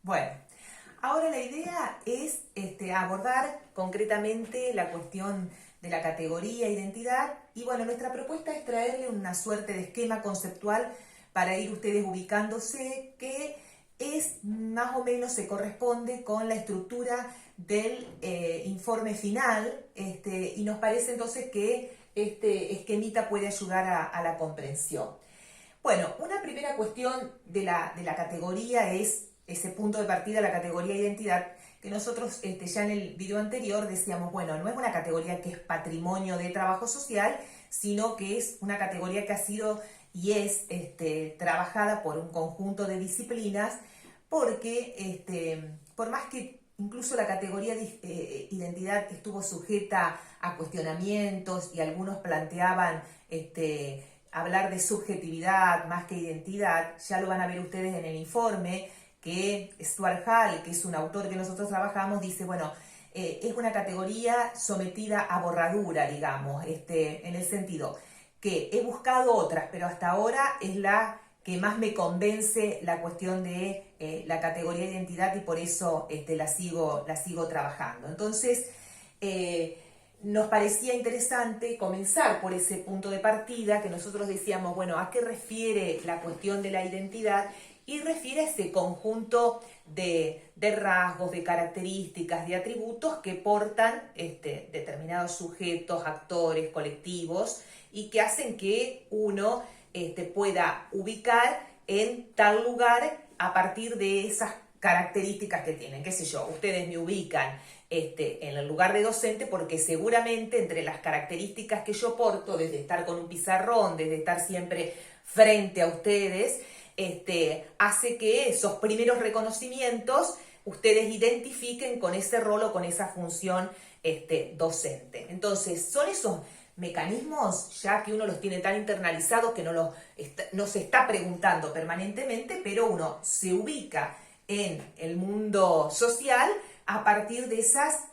Bueno, ahora la idea es abordar concretamente la cuestión de la categoría identidad y bueno, nuestra propuesta es traerle una suerte de esquema conceptual para ir ustedes ubicándose que es más o menos se corresponde con la estructura del informe final y nos parece entonces que este esquemita puede ayudar a la comprensión. Bueno, una primera cuestión de la categoría es ese punto de partida, la categoría identidad, que nosotros ya en el video anterior decíamos, bueno, no es una categoría que es patrimonio de trabajo social, sino que es una categoría que ha sido y es trabajada por un conjunto de disciplinas, porque por más que incluso la categoría de identidad estuvo sujeta a cuestionamientos y algunos planteaban hablar de subjetividad más que identidad, ya lo van a ver ustedes en el informe, que Stuart Hall, que es un autor que nosotros trabajamos, dice, bueno, es una categoría sometida a borradura, digamos, en el sentido que he buscado otras, pero hasta ahora es la que más me convence la cuestión de la categoría de identidad y por eso la sigo trabajando. Entonces, nos parecía interesante comenzar por ese punto de partida que nosotros decíamos, bueno, ¿a qué refiere la cuestión de la identidad? Y refiere a ese conjunto de rasgos, de características, de atributos que portan determinados sujetos, actores, colectivos y que hacen que uno pueda ubicar en tal lugar a partir de esas características que tienen. Qué sé yo, ustedes me ubican en el lugar de docente porque seguramente entre las características que yo porto, desde estar con un pizarrón, desde estar siempre frente a ustedes, hace que esos primeros reconocimientos ustedes identifiquen con ese rol o con esa función docente. Entonces, son esos mecanismos ya que uno los tiene tan internalizados que no se está preguntando permanentemente, pero uno se ubica en el mundo social a partir de esas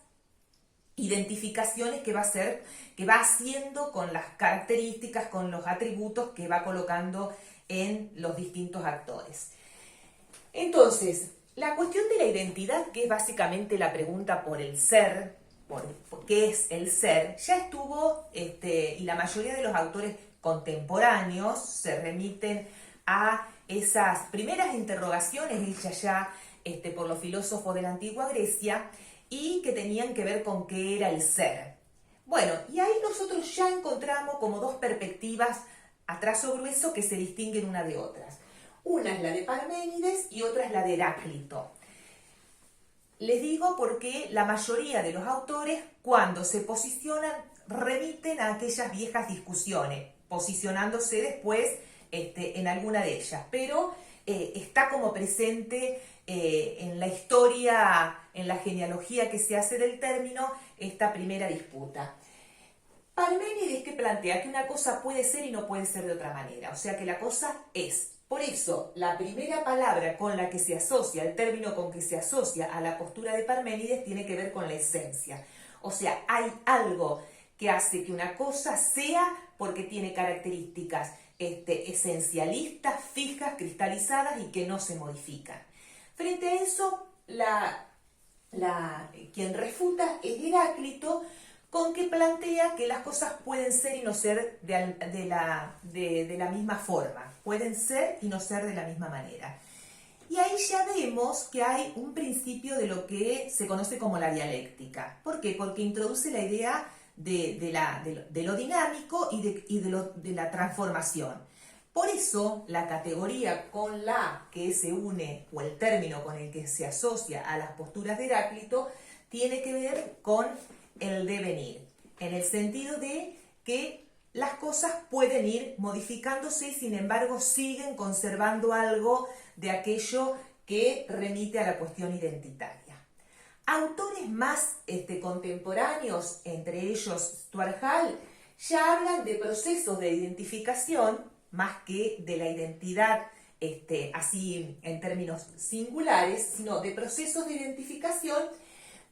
identificaciones que va haciendo con las características, con los atributos que va colocando en los distintos actores. Entonces, la cuestión de la identidad, que es básicamente la pregunta por el ser, por qué es el ser, ya estuvo, y la mayoría de los autores contemporáneos se remiten a esas primeras interrogaciones hechas ya por los filósofos de la antigua Grecia y que tenían que ver con qué era el ser. Bueno, y ahí nosotros ya encontramos como dos perspectivas a trazo grueso que se distinguen una de otras. Una es la de Parménides y otra es la de Heráclito. Les digo porque la mayoría de los autores, cuando se posicionan, remiten a aquellas viejas discusiones, posicionándose después en alguna de ellas, pero está como presente en la historia, en la genealogía que se hace del término, esta primera disputa. Parménides que plantea que una cosa puede ser y no puede ser de otra manera, o sea que la cosa es. Por eso, la primera palabra con la que se asocia, el término con que se asocia a la postura de Parménides tiene que ver con la esencia. O sea, hay algo que hace que una cosa sea porque tiene características esencialistas, fijas, cristalizadas y que no se modifican. Frente a eso, quien refuta es Heráclito, con que plantea que las cosas pueden ser y no ser de la misma forma, pueden ser y no ser de la misma manera. Y ahí ya vemos que hay un principio de lo que se conoce como la dialéctica. ¿Por qué? Porque introduce la idea de lo dinámico y de la transformación. Por eso la categoría con la que se une, o el término con el que se asocia a las posturas de Heráclito, tiene que ver con el devenir, en el sentido de que las cosas pueden ir modificándose y sin embargo siguen conservando algo de aquello que remite a la cuestión identitaria. Autores más contemporáneos, entre ellos Stuart Hall, ya hablan de procesos de identificación más que de la identidad así en términos singulares, sino de procesos de identificación.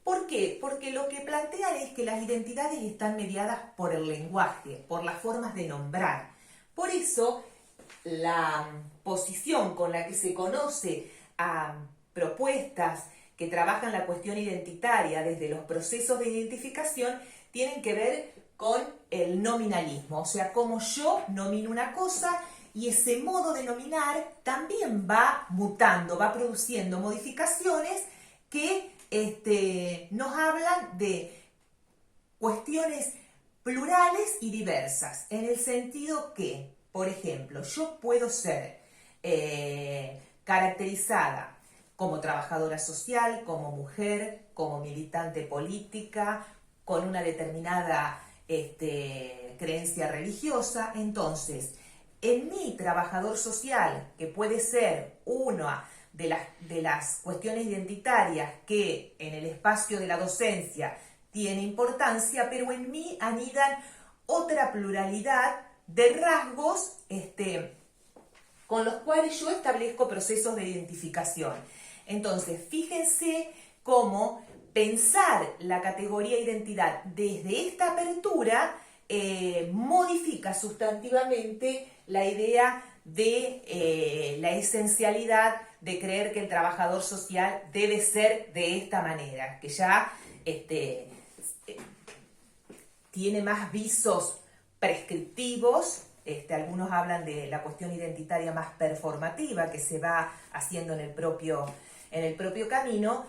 ¿Por qué? Porque lo que plantean es que las identidades están mediadas por el lenguaje, por las formas de nombrar. Por eso, la posición con la que se conoce a propuestas que trabajan la cuestión identitaria desde los procesos de identificación tienen que ver con el nominalismo, o sea, cómo yo nomino una cosa y ese modo de nominar también va mutando, va produciendo modificaciones que nos hablan de cuestiones plurales y diversas, en el sentido que, por ejemplo, yo puedo ser caracterizada como trabajadora social, como mujer, como militante política, con una determinada creencia religiosa. Entonces, en mi trabajador social, que puede ser una de las cuestiones identitarias que en el espacio de la docencia tiene importancia, pero en mí anidan otra pluralidad de rasgos con los cuales yo establezco procesos de identificación. Entonces, fíjense cómo pensar la categoría identidad desde esta apertura modifica sustantivamente la idea de la esencialidad de creer que el trabajador social debe ser de esta manera, que ya tiene más visos prescriptivos. Algunos hablan de la cuestión identitaria más performativa que se va haciendo en el propio camino,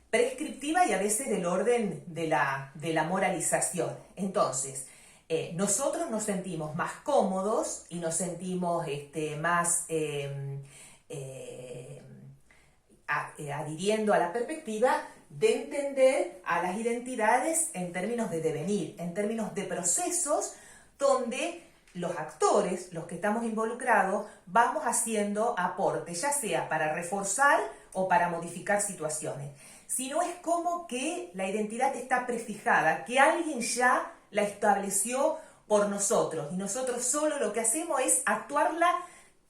prescriptiva y a veces del orden de la moralización. Entonces, nosotros nos sentimos más cómodos y nos sentimos más adhiriendo a la perspectiva de entender a las identidades en términos de devenir, en términos de procesos donde los actores, los que estamos involucrados, vamos haciendo aportes, ya sea para reforzar o para modificar situaciones. Si no, es como que la identidad está prefijada, que alguien ya la estableció por nosotros y nosotros solo lo que hacemos es actuarla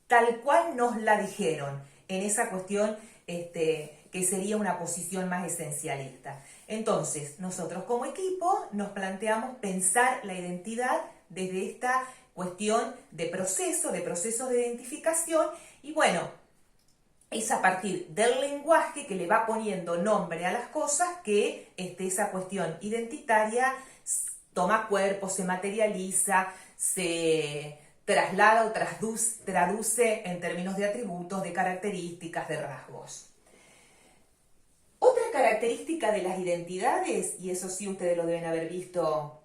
tal cual nos la dijeron, en esa cuestión que sería una posición más esencialista. Entonces, nosotros como equipo nos planteamos pensar la identidad desde esta cuestión de procesos de identificación, y bueno, es a partir del lenguaje que le va poniendo nombre a las cosas que esa cuestión identitaria toma cuerpo, se materializa, se traslada o traduce en términos de atributos, de características, de rasgos. Otra característica de las identidades, y eso sí ustedes lo deben haber visto,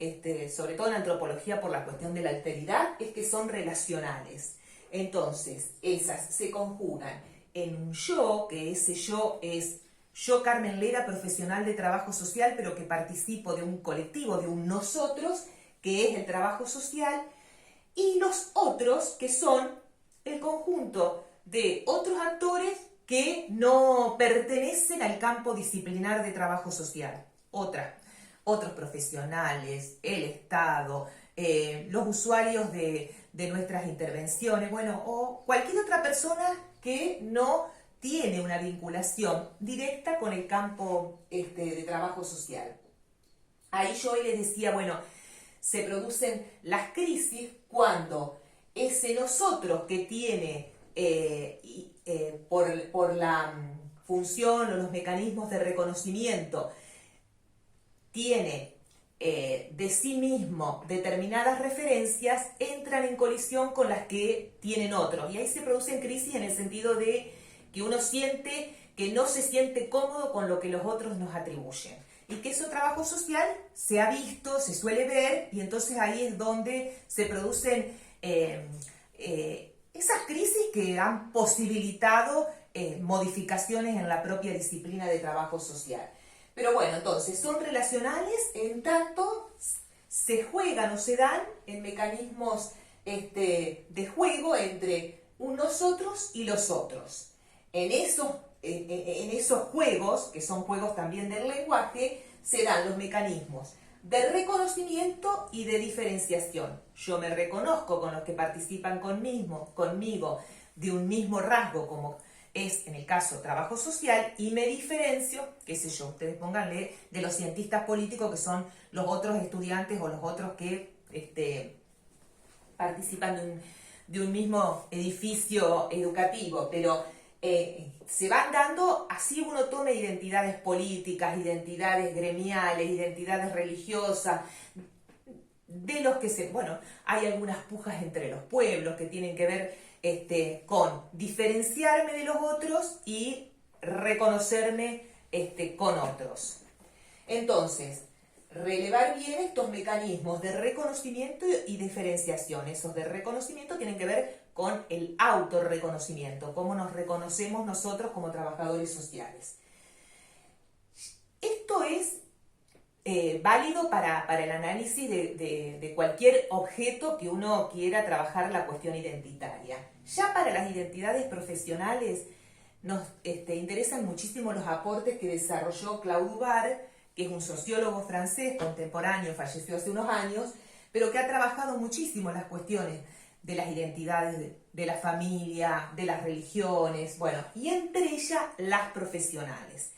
sobre todo en antropología por la cuestión de la alteridad, es que son relacionales. Entonces, esas se conjugan en un yo, que ese yo es yo, Carmen Lera, profesional de trabajo social, pero que participo de un colectivo, de un nosotros, que es el trabajo social, y los otros, que son el conjunto de otros actores que no pertenecen al campo disciplinar de trabajo social. Otros profesionales, el Estado, los usuarios de nuestras intervenciones, bueno, o cualquier otra persona que no tiene una vinculación directa con el campo de trabajo social. Ahí yo les decía, bueno, se producen las crisis cuando ese nosotros que tiene por la función o los mecanismos de reconocimiento tiene de sí mismo determinadas referencias, entran en colisión con las que tienen otros. Y ahí se producen crisis en el sentido de que uno siente que no se siente cómodo con lo que los otros nos atribuyen. Y que eso trabajo social se ha visto, se suele ver, y entonces ahí es donde se producen esas crisis que han posibilitado modificaciones en la propia disciplina de trabajo social. Pero bueno, entonces son relacionales en tanto se juegan o se dan en mecanismos de juego entre un nosotros y los otros. En esos juegos, que son juegos también del lenguaje, se dan los mecanismos de reconocimiento y de diferenciación. Yo me reconozco con los que participan conmigo de un mismo rasgo, como es en el caso trabajo social, y me diferencio, qué sé yo, ustedes pónganle, de los cientistas políticos, que son los otros estudiantes o los otros que participan de un mismo edificio educativo. Pero se van dando, así uno tome identidades políticas, identidades gremiales, identidades religiosas, de los que bueno, hay algunas pujas entre los pueblos que tienen que ver con diferenciarme de los otros y reconocerme con otros. Entonces, relevar bien estos mecanismos de reconocimiento y diferenciación. Esos de reconocimiento tienen que ver con el autorreconocimiento, cómo nos reconocemos nosotros como trabajadores sociales. Esto es válido para el análisis de cualquier objeto que uno quiera trabajar la cuestión identitaria. Ya para las identidades profesionales nos interesan muchísimo los aportes que desarrolló Claude Dubar, que es un sociólogo francés contemporáneo, falleció hace unos años, pero que ha trabajado muchísimo las cuestiones de las identidades de la familia, de las religiones, bueno, y entre ellas las profesionales.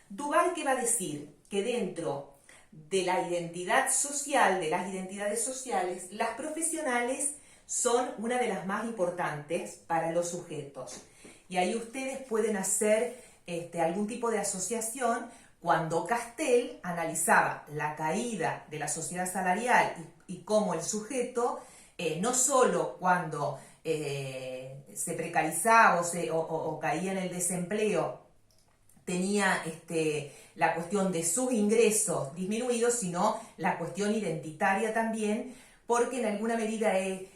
Dubar, ¿qué va a decir? Que dentro de la identidad social, de las identidades sociales, las profesionales son una de las más importantes para los sujetos. Y ahí ustedes pueden hacer algún tipo de asociación cuando Castell analizaba la caída de la sociedad salarial y cómo el sujeto, no solo cuando se precarizaba o caía en el desempleo, tenía la cuestión de sus ingresos disminuidos, sino la cuestión identitaria también, porque en alguna medida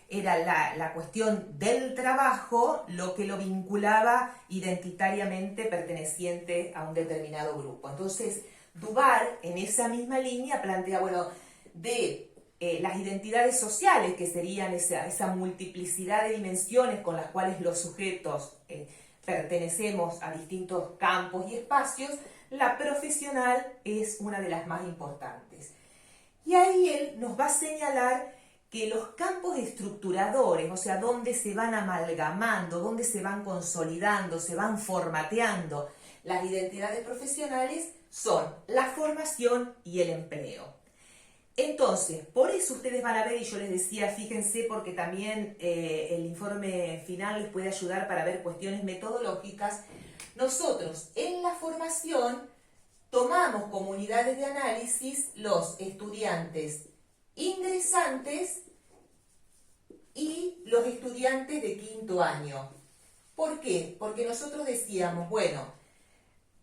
era la cuestión del trabajo lo que lo vinculaba identitariamente perteneciente a un determinado grupo. Entonces, Dubar, en esa misma línea, plantea, bueno, de las identidades sociales, que serían esa multiplicidad de dimensiones con las cuales los sujetos pertenecemos a distintos campos y espacios, la profesional es una de las más importantes. Y ahí él nos va a señalar que los campos estructuradores, o sea, donde se van amalgamando, donde se van consolidando, se van formateando las identidades profesionales, son la formación y el empleo. Entonces, por eso ustedes van a ver, y yo les decía, fíjense, porque también el informe final les puede ayudar para ver cuestiones metodológicas. Nosotros en la formación tomamos como unidades de análisis los estudiantes ingresantes y los estudiantes de quinto año. ¿Por qué? Porque nosotros decíamos, bueno,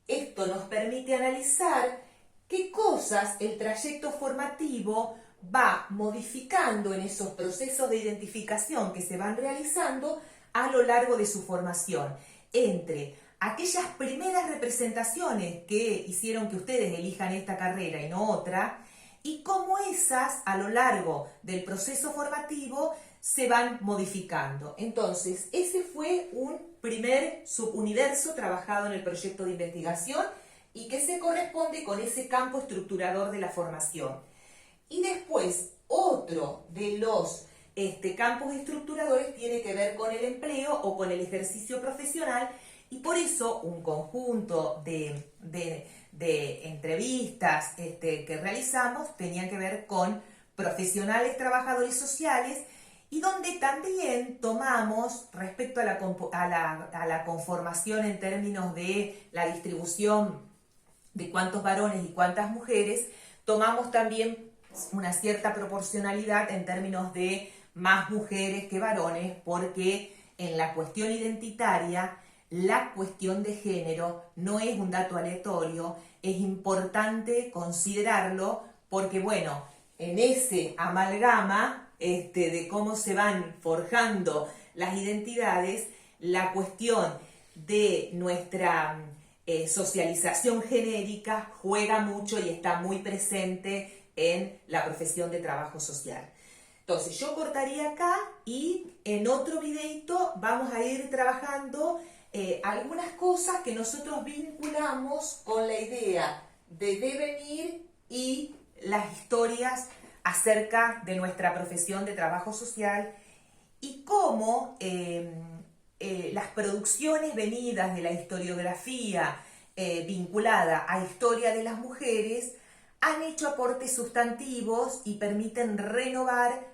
esto nos permite analizar qué cosas el trayecto formativo va modificando en esos procesos de identificación que se van realizando a lo largo de su formación, entre aquellas primeras representaciones que hicieron que ustedes elijan esta carrera y no otra, y cómo esas a lo largo del proceso formativo se van modificando. Entonces, ese fue un primer subuniverso trabajado en el proyecto de investigación y que se corresponde con ese campo estructurador de la formación. Y después, otro de los campos estructuradores tiene que ver con el empleo o con el ejercicio profesional, y por eso un conjunto de entrevistas que realizamos tenían que ver con profesionales, trabajadores sociales, y donde también tomamos, respecto a la conformación en términos de la distribución de cuántos varones y cuántas mujeres, tomamos también una cierta proporcionalidad en términos de más mujeres que varones, porque en la cuestión identitaria la cuestión de género no es un dato aleatorio, es importante considerarlo porque, bueno, en ese amalgama de cómo se van forjando las identidades, la cuestión de nuestra socialización genérica juega mucho y está muy presente en la profesión de trabajo social. Entonces, yo cortaría acá y en otro videito vamos a ir trabajando algunas cosas que nosotros vinculamos con la idea de devenir y las historias acerca de nuestra profesión de trabajo social y cómo las producciones venidas de la historiografía vinculada a historia de las mujeres han hecho aportes sustantivos y permiten renovar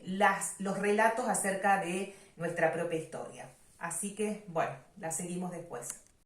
los relatos acerca de nuestra propia historia. Así que, bueno, la seguimos después.